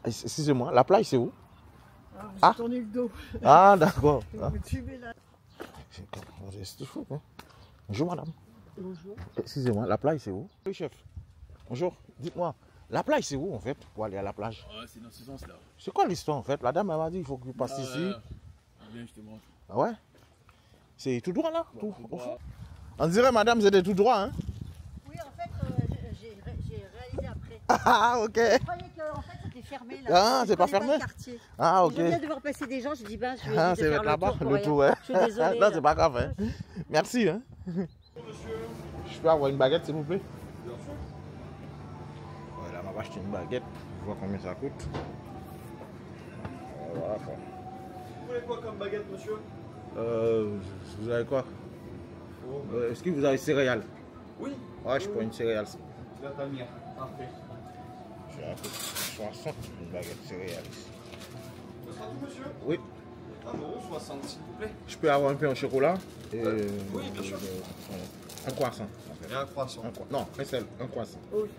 Excusez-moi, la plage c'est où? J'ai tourné le dos. Ah, d'accord. Vous tuez là. C'est fou, hein. Bonjour, madame. Bonjour. Excusez-moi, la plage c'est où? Oui, chef. Bonjour, dites-moi, la plage c'est où en fait pour aller à la plage? C'est dans ce sens-là. C'est quoi l'histoire en fait? La dame elle m'a dit il faut que vous passiez ici. Viens, je te montre. Ah ouais? C'est tout droit là? Tout, Tout au droit. fond? On dirait madame c'était tout droit, hein? Oui, en fait, j'ai réalisé après. Ah, ok. Je croyais que en fait, c'était fermé là. Ah, Je c'est pas connais fermé? le quartier. Ah, ok. Je viens de voir passer des gens, j'ai dit, ben, je vais Ah, essayer c'est de faire là-bas, le tour. le tour, ouais. Je suis désolée. Non, c'est pas grave, hein. Merci, hein. Je peux avoir une baguette, s'il vous plaît? Bien sûr. Voilà, on va acheter une baguette. Je vois combien ça coûte. Voilà, quoi. Vous voulez quoi comme baguette, monsieur? Vous avez quoi? Est-ce que vous avez céréales? Oui. Ouais, je prends une céréale. La tamière. Parfait. Je vais coûter 60, une baguette céréales ici. Ce sera tout, monsieur? Oui. 1,60 €, s'il vous plaît. Je peux avoir un peu en chocolat? Oui, bien sûr. Un croissant. En fait. Et un croissant. Non, un croissant. Oui.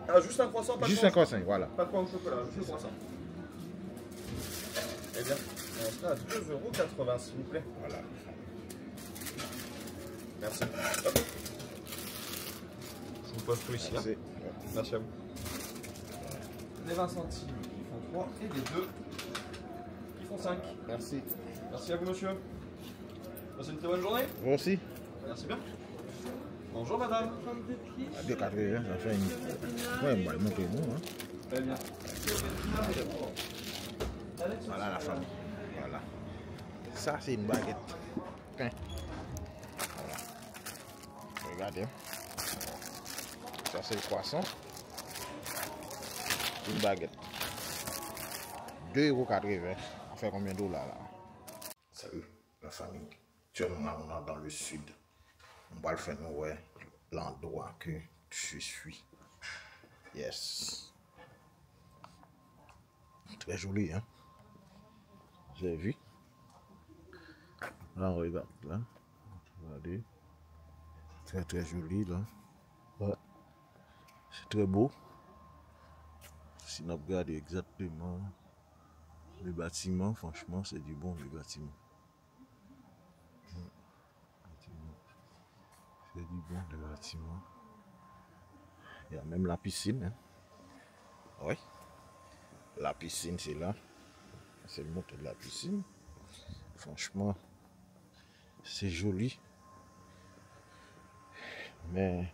Ah, juste un croissant, pas de Juste pain un croissant, voilà. Pas de pain au chocolat, juste le croissant. Eh bien, on sera à 2,80 €, s'il vous plaît. Voilà. Merci. Hop. Je vous pose tout ici. Merci. Merci à vous. Les 20 centimes qui font 3 et les 2 qui font 5. Merci. Merci à vous, monsieur. Passez une très bonne journée. Vous aussi? Merci bien. Bonjour, madame. À 2,80, ça fait une. Ouais, on va le monter, nous. Hein. Très bien. Voilà la famille. Voilà. Ça, c'est une baguette. Pain. Voilà. Regardez. Ça, c'est le croissant. Une baguette. 2,80 €. Ça fait combien de dollars là? Salut, la famille. Actuellement, on est dans le sud. On va le faire nous, ouais, l'endroit que je suis. Yes. Très joli, hein? Vous avez vu? Là, on regarde, là. Regardez. Très, très joli, là. Ouais. C'est très beau. Si on regarde exactement le bâtiment, franchement, c'est du bon, le bâtiment. C'est du bon, le bâtiment. Il y a même la piscine, hein? Oui. La piscine, c'est là. C'est le monté de la piscine. Franchement, c'est joli. Mais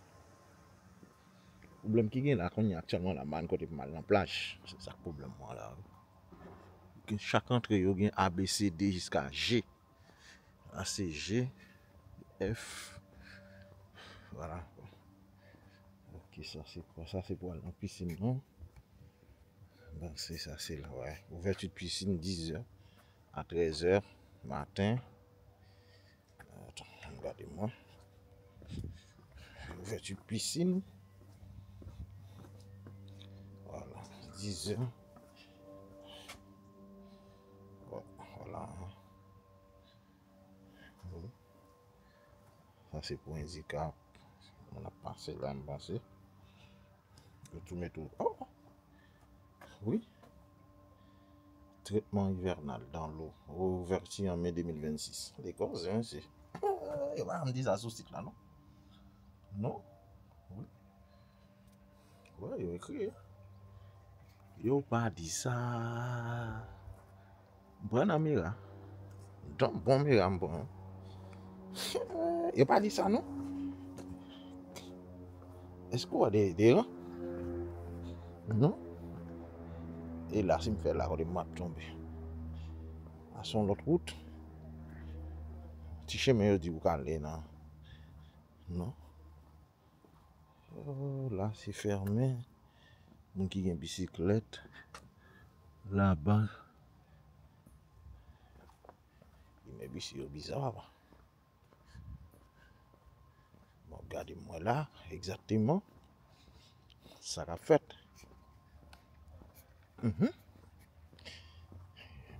le problème qui est là, qu'on y a actuellement la manne côté mal en plage. C'est ça le problème, moi, là. Que chaque entrée, il y a A, B, C, D jusqu'à G. A, C, G, F. Voilà. Ok, ça c'est quoi? Ça c'est pour aller en piscine, non? Ben, c'est ça, c'est là, ouais. Ouverture de piscine 10h à 13h matin. Attends, regardez-moi. Ouverture de piscine. Voilà, 10h. Voilà. Ça c'est pour handicap. On a passé là, on a passé. Je tout mettre tout. Oh! Oui. Traitement hivernal dans l'eau. Ouverture en mai 2026. Les causes, hein, c'est. Il va me dire ça sur ce site là, non? Non? Oui. Ouais, il a écrit. Il n'a pas dit ça. Bon ami là. Donc, bon, mais bon. Il n'a pas dit ça, non? Est-ce qu'on a des rangs? Non? Et là, si me fait là, on est mal tombé. À son l'autre route. Petit chemin, il dit, vous allez, non? Non? Oh, là, c'est fermé. Mon qui a une bicyclette. Là-bas. Il m'a bicyclette bizarre. Bon, regardez-moi là, exactement. Ça l'a fait.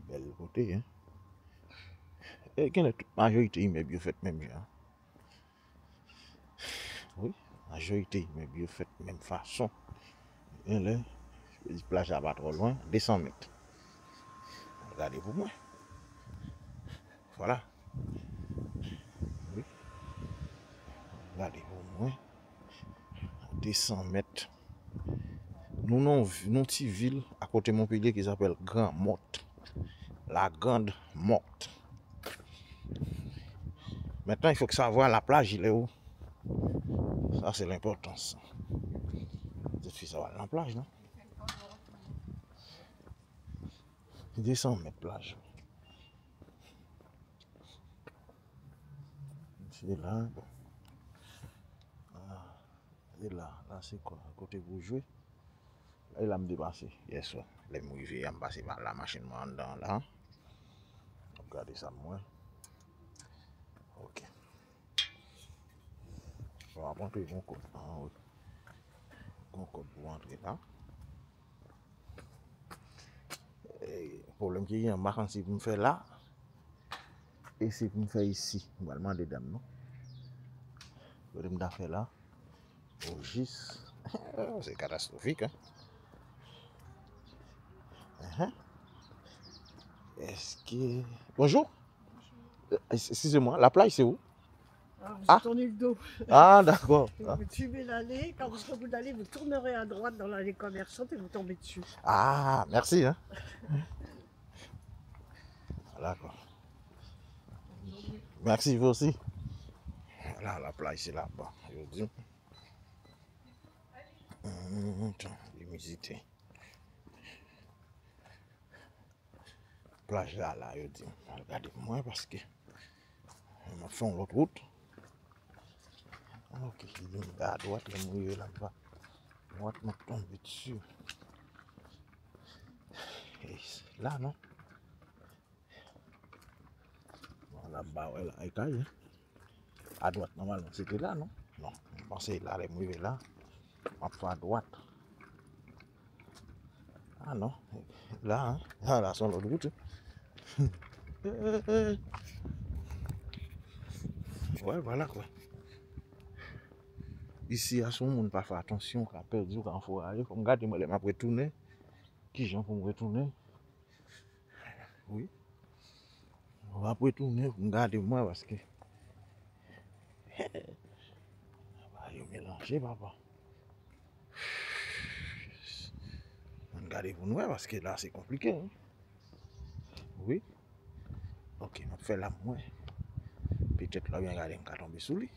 Bel côté, hein. Et quand la majorité, il m'a bien fait même genre. Oui, la majorité, il m'a bien fait même façon. Et là, La plage n'est pas trop loin, 200 mètres. Regardez pour moi. Voilà. Oui. Regardez pour moi. 200 mètres. Nous avons une petite ville à côté de Montpellier qui s'appelle Grand Morte. La Grande Morte. Maintenant, il faut que savoir la plage, il est où. Ça, c'est l'importance. Il faut savoir la plage, non? 200 mètres plage. C'est là. Bon. Ah, et là c'est quoi? À côté vous jouez. Là, il a me dépassé. Hier soir. Les mouillés, il a me passé par la machine en dedans là. Regardez ça, moi. Ok. On va rentrer mon code. Mon code pour entrer là. Le problème qu'il y a, un si vous me faites là. Et si vous me faites ici. On va demander dames, non? Vous me faire là. Au GIS. C'est catastrophique, hein? Est-ce que... Bonjour. Excusez-moi, la plage c'est où? Alors, vous Ah. tournez le dos. Ah, d'accord. Vous suivez l'allée. Quand vous serez au bout de l'allée, vous tournerez à droite dans l'allée commerçante et vous tombez dessus. Ah, merci. Hein? D'accord. Merci, vous aussi. Voilà, la plage c'est là-bas. Je dis. L'humidité. Plage là, je dis. Regardez-moi parce que on a fait l'autre route. Ok, il est à droite, il est mouillé là-bas. Droite, on tombe dessus. Et là, non? Là-bas, ouais, là, écaille. À droite, normalement, c'était là, non? Non, je pensais là, les mouillés là. On va à droite. Ah non, là, hein? Ah, là, sur l'autre route. Ouais, voilà quoi. Ici, à son monde, pas faire attention, qu'on a perdu, quand il faut aller. Comme regardez, moi, je vais retourner. Qui j'en pour me retourner? Oui. On va retourner, regardez-moi parce que. Je vais mélanger, papa. Regardez pour nous parce que là, c'est compliqué. Hein? Oui. Ok, on fait la moins. Peut-être là, on va regarder, on va tomber sous lui.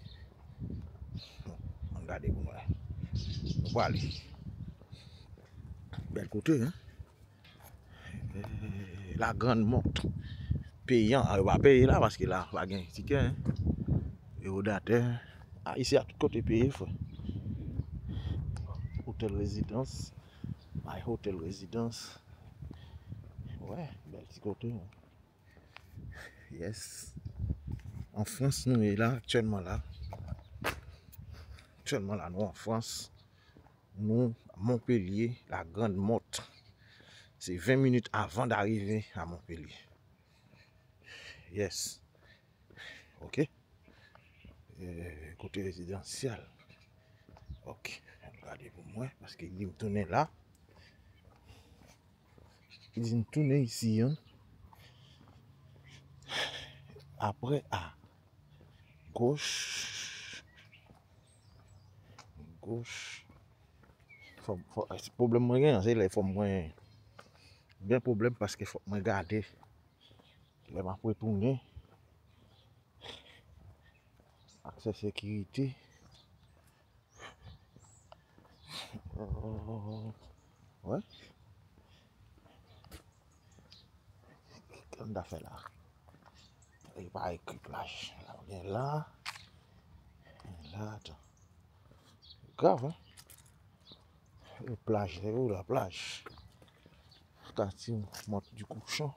Regardez pour nous. On va aller. Bel côté, hein? La Grande Morte. Payant, on va payer là parce que là, on va gagner un ticket. Hein? Et au date, ah, ici à tout côté payé. Hôtel résidence. My Hotel Résidence. Ouais, bel petit côté. Hein? Yes. En France, nous sommes là, actuellement là. Actuellement là, nous en France. Nous, à Montpellier, la Grande Morte. C'est 20 minutes avant d'arriver à Montpellier. Yes. Ok. Côté résidentiel. Ok. Regardez pour moi, parce qu'il dit me tourner là. Il dit me tourner ici. Hein. Après, à gauche. Gauche. C'est problème moyen, c'est les formes moyen. Bien problème parce qu'il faut me regarder. Je vais tourner. Accès sécurité. Ouais. Qu'est-ce qu'on a fait là? Il n'y a pas écrit plage. Là, on est là. Et là, attends. Grave, hein? La plage, c'est où la plage? Quartier monte du couchon.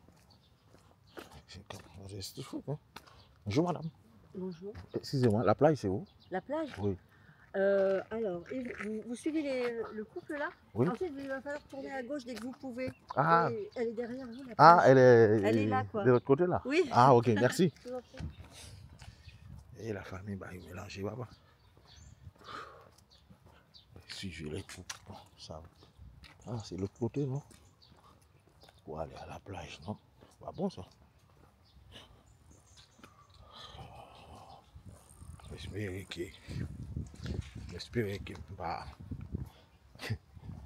C'est tout fou, hein? Bonjour, madame. Bonjour. Excusez-moi, la plage, c'est où? La plage? Oui. Alors, vous suivez le couple là? Oui. Ensuite, il va falloir tourner à gauche dès que vous pouvez. Ah. Et elle est derrière vous, la plage. Ah, elle est là, quoi. De l'autre côté, là? Oui. Ah, ok, merci. Je vous en prie. Et la famille, bah, ils mélangent, papa. Suivez les troupes. Bon, ça va. Ah, c'est l'autre côté, non? Pour aller à la plage, non? Pas bon ça. J'espère que bah,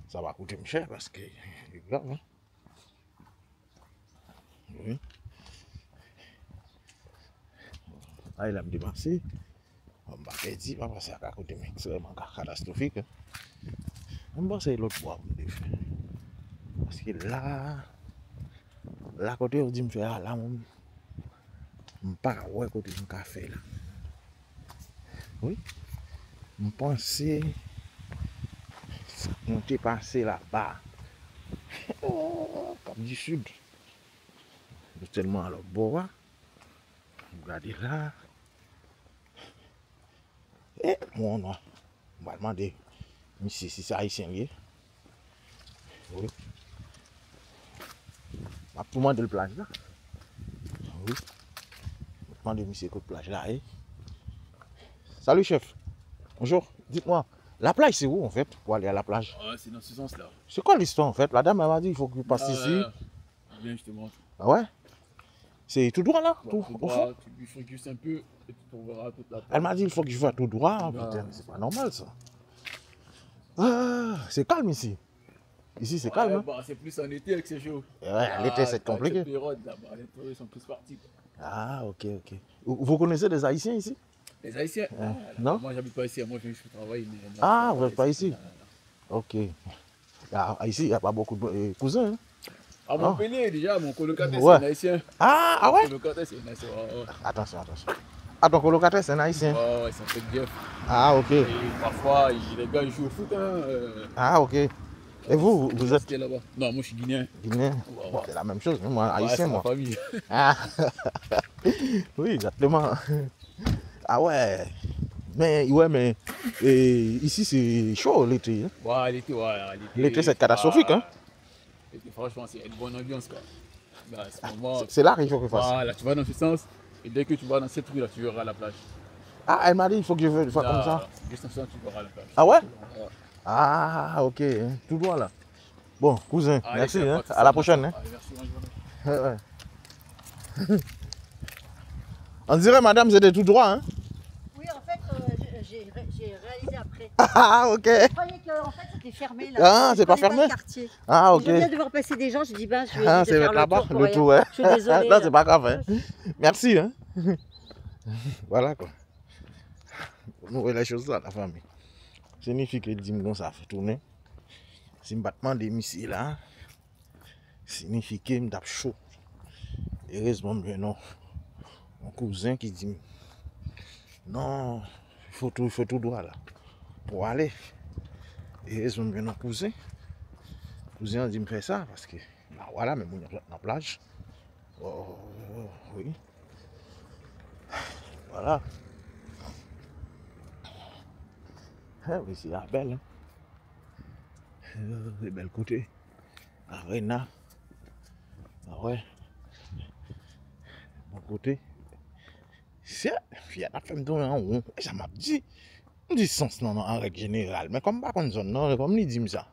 ça va coûter cher parce que c'est grave. Hein? Oui. Ah, il a me dépassé. On va pas dire, parce que ça va coûter extrêmement catastrophique. On va essayer l'autre bois. Parce que là, côté, on dit, me faire là, on pas ouais côté mon café là. Oui. Je pensais on était passé là-bas. Cap du Sud. Tellement à l'autre bord. Regardez là. Et moi, on va demander si c'est haïtien lié. Oui. Je vais demander le plage là. Oui. Je vais demander monsieur que plage là. Eh. Salut chef. Bonjour. Dites-moi, la plage c'est où en fait pour aller à la plage? Ah, c'est dans ce sens-là. C'est quoi l'histoire en fait? La dame elle m'a dit il faut que tu passes ici. Viens, je te montre. Ah ouais? C'est tout droit là? Bon, Tout, tout au droit, fond? tu bifurques juste un peu et tu trouveras toute la Elle m'a dit il faut que je fasse tout droit. Ah, Putain, mais c'est c'est pas normal ça. Ah, c'est calme ici. Ici c'est calme. Hein? Bah, c'est plus en été que c'est chaud. Ouais, l'été c'est compliqué. Cette période, là-bas, les touristes sont tous partis. Quoi. Ah, ok, ok. Vous connaissez des Haïtiens ici? Les Haïtiens non? Moi, j'habite pas ici. Moi, je viens juste travailler. Ah, vous n'êtes pas ici? Ok. Ah, ici, il n'y a pas beaucoup de cousins. Hein? À Montpellier, déjà, mon colocataire, Ouais. c'est un Haïtien. Ah ouais? Mon colocataire, c'est un Haïtien. Attention. Ah, ton colocataire, c'est un Haïtien? Ouais, c'est un peu de Jeff. Ah, ok. Et parfois, les gars, ils jouent au foot. Ah, ok. Et vous êtes là-bas? Non, moi, je suis guinéen. guinéen? Ouais. Bon, c'est la même chose, moi, haïtien, moi. C'est ma famille. Ah, oui, exactement. Ah ouais. Mais ici, c'est chaud l'été. Hein? Ouais, l'été, L'été, c'est catastrophique. Hein? L'été, franchement, c'est une bonne ambiance, quoi. Bah, à ce moment, C'est là qu'il faut que je fasse. voilà, tu vas dans ce sens, et dès que tu vas dans cette rue-là, tu verras la plage. Ah, elle m'a dit il faut que je fasse comme ça. Juste en sens, tu verras la plage. Ah ouais? Ah, ok. Tout droit là. Bon, cousin, Allez, merci. c'est Hein? pas À la prochaine. Hein? Allez, merci, bonne journée. Ouais. On dirait, madame, c'était tout droit. Hein? Oui, en fait, j'ai réalisé après. Ah, ok. Je croyais que en fait, c'était fermé là. Ah, Je c'est pas connais fermé? le quartier. Ah, ok. Je viens de voir passer des gens, je dis, ben, je vais Ah, essayer de c'est faire là-bas, le tour. le tour, ouais. Je suis désolée. Non, c'est pas grave. Hein? Merci. Hein? Voilà quoi. Nous voyons les choses là, la famille. Signifie que le dimanche, ça fait tourner. Si je battement de missiles là, signifie que je suis chaud. Heureusement, non. Mon cousin qui dit non, il faut tout droit là. Pour aller. Heureusement, mon cousin. Cousin dit me faire ça parce que là, voilà, mais on est dans la plage. Oh, oui. Voilà. Ah oui, c'est la belle. Hein? C'est bel côté. Arena. Ah ouais. Bon côté. C'est. Il y a la femme dans en haut. Et ça m'a dit. On dit sens non, en règle générale. Mais comme pas comme zone, non, comme il dit ça.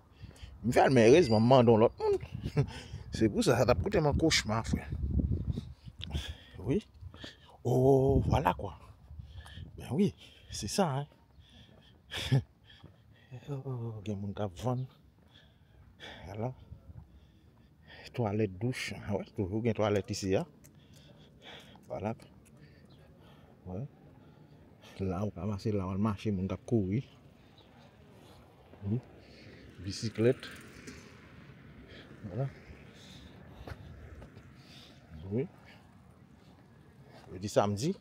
Je me fais le heureusement dans l'autre monde. C'est pour ça, ça t'a coûté mon cauchemar, frère. Oui. Oh, voilà quoi. Ben oui, c'est ça, hein. Oh, il y a mon gars vendre. Voilà. Toilette douche. Ah ouais, toujours une toilette ici, hein. Voilà. Ouais. Là, on va marcher, là, on va marcher, mon gars courir. Oui. Bicyclette. Voilà. Oui. Jeudi samedi.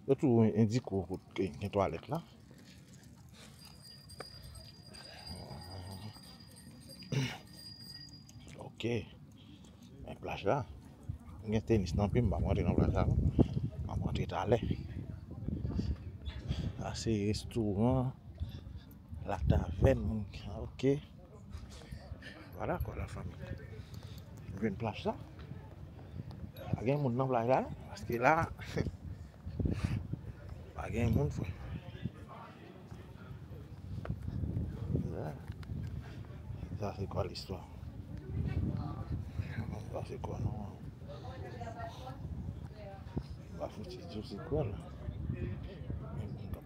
Il y a tout indique une toilette là. Ok. Une plage là. Il y a un tennis dans le pays, je vais rentrer dans la plage là. Je vais rentrer à l'air. Là, c'est restaurant. La taverne. Ok. Voilà quoi la famille. Il y a une plage là. Il y a un monde dans la plage là. Parce que là. Il y a un monde. Ça, c'est quoi l'histoire? Ça, c'est quoi, non? Bah, faut dire, c'est quoi, là?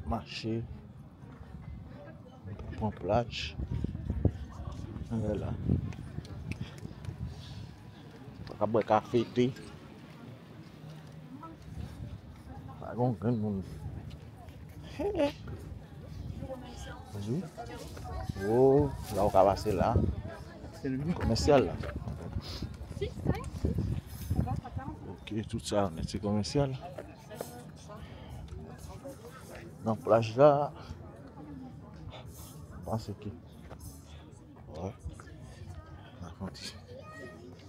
Marcher. On prend plage. Voilà. On va boire café, thé. Pas grand monde. Oui. Oh, là, on va passer là. C'est le commercial là. Ok, tout ça, c'est commercial. Dans la plage là. Je pense que. Ouais. On a fait une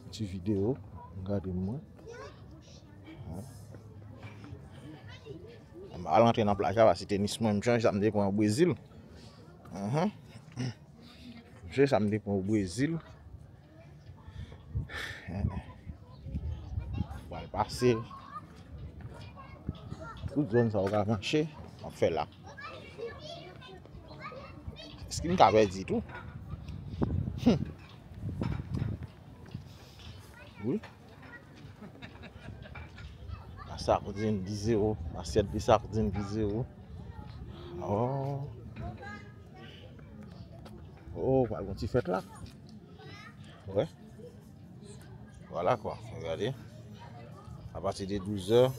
petite vidéo. Regardez-moi. On va rentrer dans la plage là, c'était Nice, moi, je change samedi pour au Brésil. Je samedi pour au Brésil. On va passer. Toute zone ça va marcher. On fait là. Ce qu'il m'avait dit tout. Oui. La sardine 10 €. Assiette de sardine 10 €. Oh. Oh, voilà, un petit fête là. Ouais. Voilà quoi, regardez. À partir de 12 h,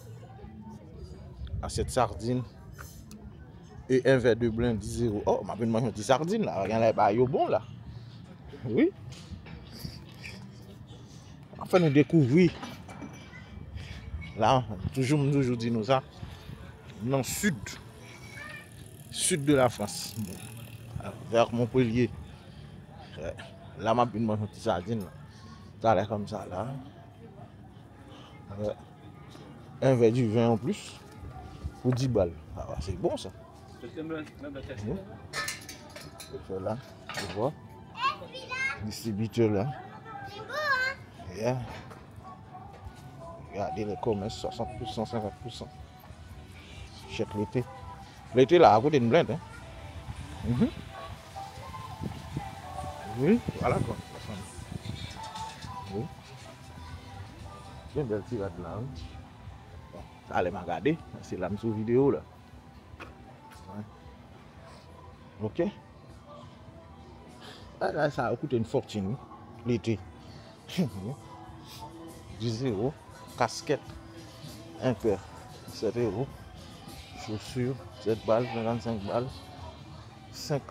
assiette sardine et un verre de blanc 10 €. Oh, ma peine manger une petite sardine là. Regardez là, il bon là. Oui. Enfin, nous découvrir. Là, toujours dit nous ça. Dans le sud de la France. Vers Montpellier. Là, ma peine manger une petite sardine là. Ça a l'air comme ça là. Un verre du vin en plus. Pour 10 balles. Ah, c'est bon ça. Là, tu vois. Distributeur là. Yeah. Regardez les commerces, 60%, 50%. Chèque l'été. L'été là, à côté d'une blinde. Hein? Oui, voilà quoi. Oui. C'est une belle tirade là. Hein? Allez me regarder, c'est là sur vidéo là. Ouais. Ok. Ah, là, ça a coûté une fortune l'été. 10 €. Casquette, un paire, 7 €. Chaussures, 7 balles, 55 balles. 5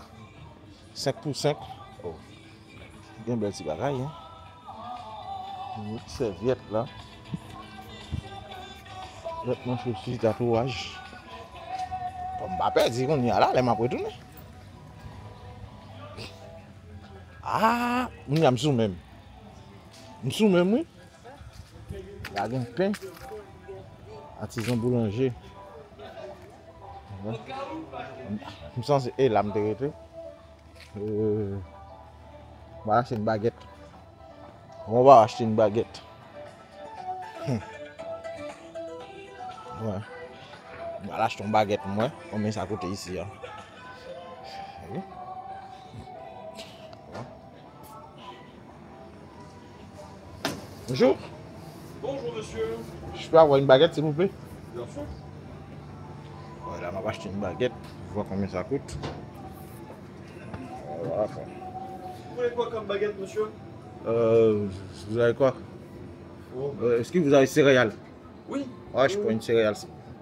pour 5. Oh. Bien belle petit bagaille. Hein? Une serviette là. Vêtements, chaussures, tatouage. Comme Mbappé dit qu'on y a là, les m'a retourné. Ah, on y a m'sou même. M'sou même, oui. Il y a un pain. Artisan boulanger. Je me sens que là, je vais acheter une baguette. On va acheter une baguette. Ouais. On va acheter une baguette, moi. Combien ça coûte ici? Hein? Oui. Bonjour. Bonjour monsieur. Je peux avoir une baguette s'il vous plaît? Bien sûr. Voilà, on va acheter une baguette. Voir combien ça coûte. Voilà. Vous voulez quoi comme baguette monsieur? Vous avez quoi? Oh. Est-ce que vous avez céréales? Oui. Ouais, je prends une céréale.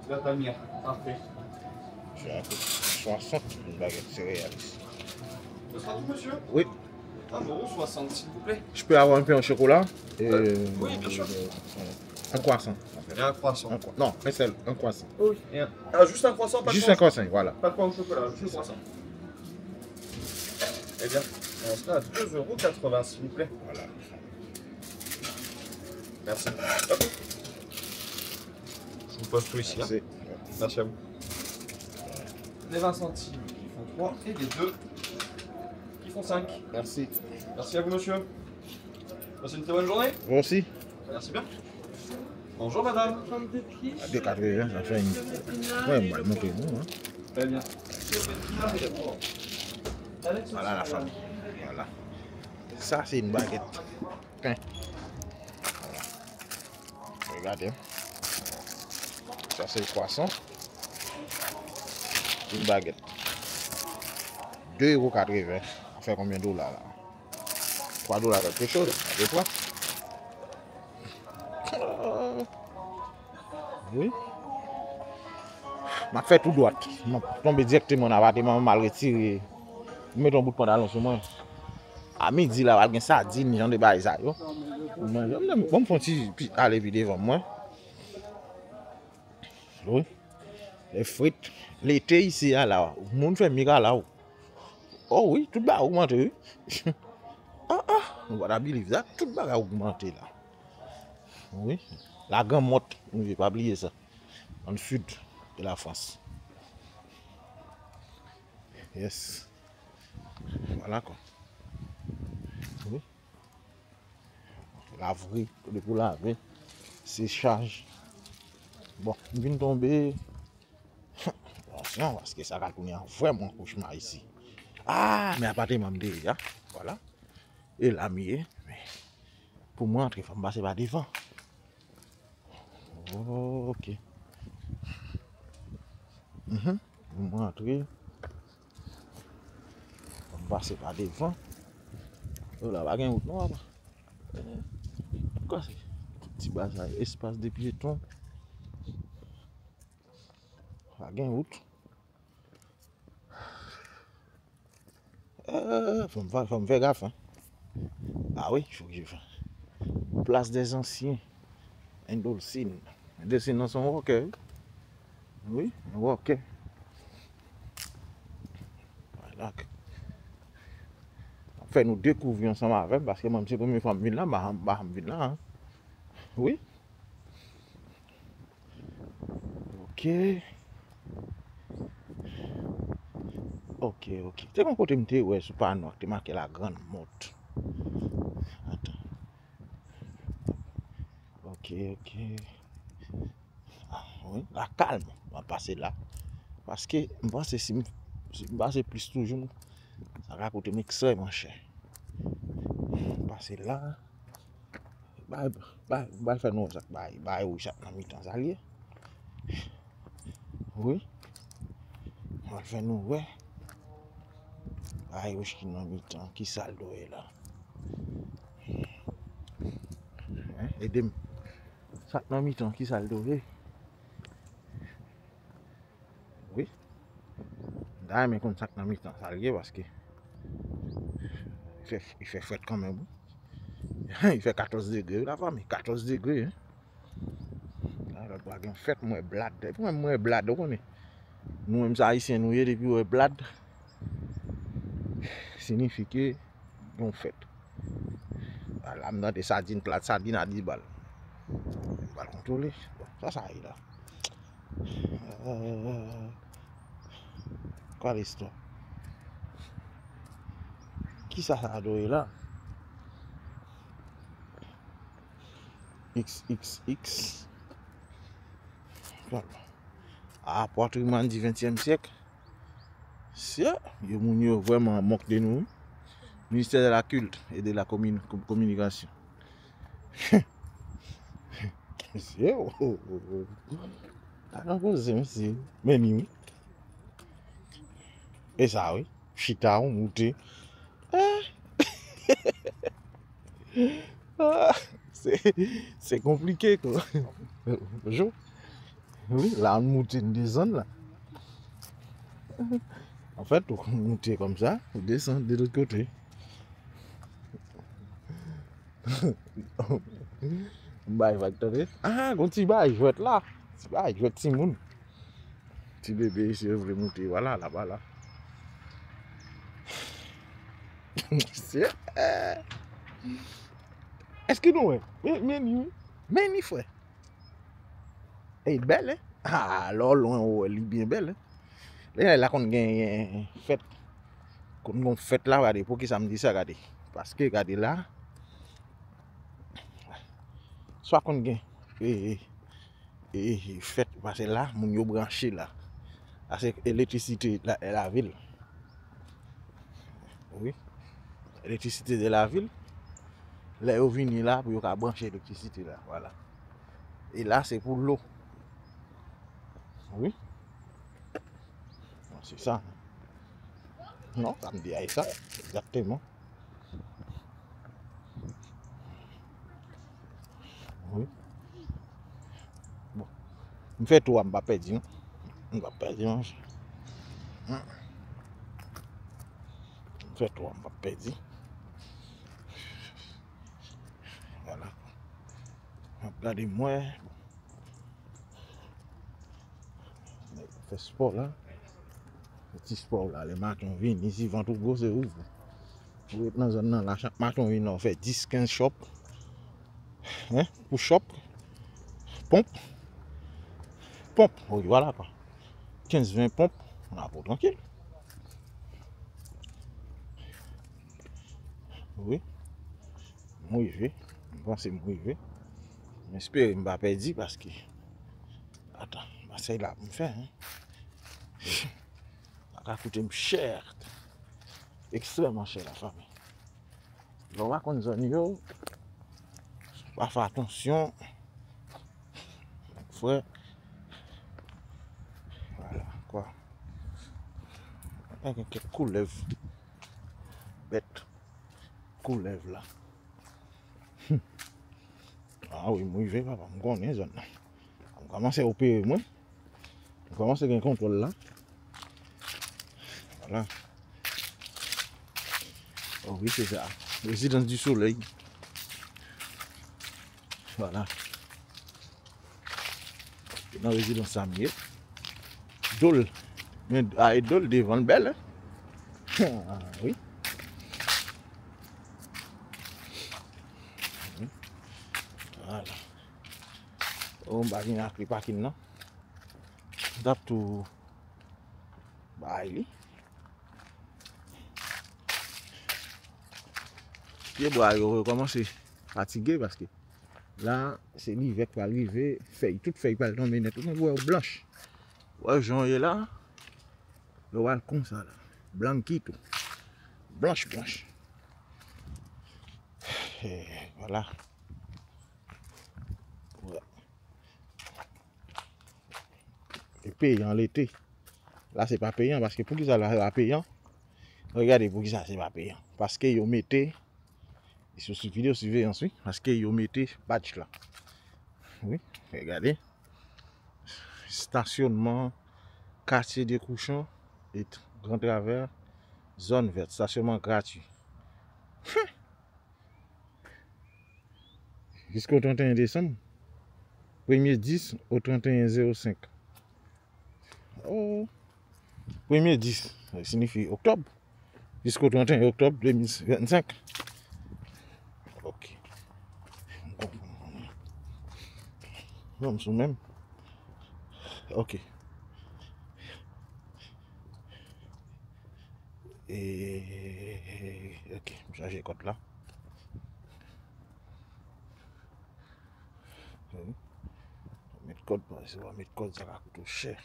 La palmière. Parfait. Je vais un peu 60 une baguette céréales. Ce sera tout monsieur? Oui. 1,60 € s'il vous plaît. Je peux avoir un pain au chocolat? Oui, bien sûr. Un croissant. Et un croissant. Non, un seul, un croissant. Oui. Ah, juste un croissant, pas de Juste un croissant, voilà. Pas de pain au chocolat, juste un croissant. Eh bien, on sera à 2,80 € s'il vous plaît. Voilà. Merci. Hop. Je vous pose tout ici. Merci. Merci à vous. Les 20 centimes qui font 3 et les 2 qui font 5. Merci. Merci à vous monsieur. Passez une très bonne journée. Vous aussi? Merci bien. Bonjour madame. À 2,80, ça fait une. Ouais, on va monter, non? Hein? Très bien. Voilà la famille. Voilà. Ça, c'est une baguette. Pain. Regardez. Ça, c'est le croissant. Une baguette. 2,80 €. Ça fait combien de dollars là? 3 dollars quelque chose. Avec quoi? Oui. M'a fait tout droit. M'a tombé directement dans l'appartement, mal retiré. Mets ton bout de pantalon sur moi. À midi là, il y a sardine, j'en ai bail ça yo. Bon, me font aller vite devant moi. Oui. Les frites, l'été ici là, le monde fait miracle là. Oh oui, tout va augmenter. On va believe that, tout va augmenter là. Oui. La grande motte, on ne veut pas oublier ça. Dans le sud de la France. Yes. Voilà quoi. Oui. Laverie, pour laver, c'est charge. Bon, je viens de tomber. Attention, parce que ça va tourner vraiment cauchemar ici. Ah, mais appartement déjà. Voilà. Et là, mais pour moi, entrer, il faut me passer par devant. Oh, ok. Pour moi, entrer, il faut me passer par devant. Oh là, il y a une route noire. Quoi c'est? Petit bazar, espace de piétons. Il y a une route. Faut me faire gaffe. Hein. Ah oui, il faut que je fasse. Place des anciens. Indolcine. Indolcine dans son rocker. Oui, un rocker. Voilà. En fait, nous découvrons ensemble avec parce que moi, c'est la première fois que je viens là, je viens là. Hein. Oui. Ok. Ok. C'est comme côté m'était ouais, c'est pas noir, tu marqué la grande motte. Attends. Ok. Ah, oui, la calme, on va passer là. Parce que je pense que si je passe plus toujours, ça va coûter extrêmement cher. Passer là. Bah, faire nous ça, bah, oui, ça dans mi-temps allié. Oui. On va faire nous, ouais. Bah, oui, qui dans mi-temps, qui saldo est là. Hein, aidez-moi. Ça dans mi-temps, qui saldo est. Oui. D'ailleurs, mais comme ça dans mi-temps allié parce que il fait fret quand même. Il fait 14 degrés la femme, 14 degrés. Hein. Là, il y a fait moi blade. Moi blade, vous connaissez. Nous même ça ici nous depuis ouais blade signifie que on fait. Voilà, maintenant des sardines plate sardine à 10 balles. On va le contrôler. Bon, ça est là. Quoi l'histoire? Qui ça a donné là? XXX. Voilà. Ah, patrimoine du 20e siècle. C'est yo vraiment moque de nous. Ministère de la culte et de la communication. C'est c'est menu. Et ça oui, chita on monte. C'est compliqué quoi. Bonjour. Oui, là on monte une zone là. En fait, on monte comme ça, on descend de l'autre côté. Bah, il va te ah, quand tu vas, je vais être là. Tu vas, je vais être Simon. Petit bébé ici, je vais monter, voilà, là-bas, là. Est-ce que nous, mais ni frère. Elle est belle, hein? Ah, alors, loin, elle est bien belle, hein? Là, qu'on gagne fête. Qu'on fête là, regardez, pour qui ça me dit ça, regardez. Parce que, regardez là. Soit qu'on gagne. Et fête, parce que là, mon yo branché là. C'est l'électricité, la ville. Oui. L'électricité de la ville. Là, ils viennent là pour brancher l'électricité là. Voilà. Et là, c'est pour l'eau. Oui. C'est ça. Non, ça me dit ça. Exactement. Oui. Bon. Je fais tout, je ne vais pas perdre. Je ne vais pas perdre. Je fais tout, je ne vais pas perdre. Voilà. Regardez-moi. Fait sport là. Petit sport là. Les matons viennent ici, vont tout gros, c'est ouvre. Vous êtes dans la zone là, chaque maton vient, on fait 10-15 chops. Hein? Pour shop. Pompe. Pompe. Oui, voilà quoi. 15-20 pompes. On a pour tranquille. Oui. Moi, je vais. Bon, c'est moi, je vais. J'espère que je ne vais pas perdre parce que. Attends, c'est là pour me faire. Hein? Ça va coûter cher. Extrêmement cher la famille. On va qu'on zone yo. On va faire attention. Frère. Voilà, quoi. Il y a quelques couleuvres. Bête. Couleuvres là. Ah oui, moi je vais, papa. Je connais zone là. On commence à opérer moi. On commence à avoir un contrôle là. Voilà. Oh oui, c'est ça. Résidence du soleil. Voilà. Dans la résidence Samuel. Dole. Mais à Dole devant le bel. Hein? Ah oui. Voilà. On va venir à parking non. D'ap tout. Bah il. Pied bois yo commence fatigué parce que là c'est l'hiver qui va arriver, feuille toute feuille va tomber net, tout voit blanche. Ouais, Jean est là. Le voit comme ça là. Blanquito. Blanche blanche. Et voilà. Voilà. Et payant l'été. Là c'est pas payant parce que pour qui ça là c'est payant. Regardez pour qui ça c'est pas payant. Parce que vous mettez sur cette vidéo surveillance, oui, parce que vous mettez badge là. Oui, regardez. Stationnement, quartier des couchons et grand travers, zone verte, stationnement gratuit. Jusqu'au 31 décembre. 1er 10 au 31 05. Oh, 1er 10, ça signifie octobre. Jusqu'au 31 octobre 2025. Ok. Nous sommes même. Ok. Et ok, je change le code là. Mettre code, parce que on va mettre code, ça va coûter cher.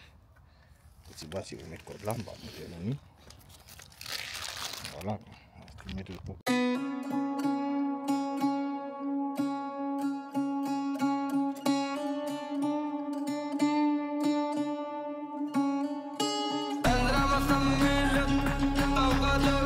Petit bas, si vous mettez code là, on va mettre le nom. Voilà. On va mettre le code. Andremos a 1000,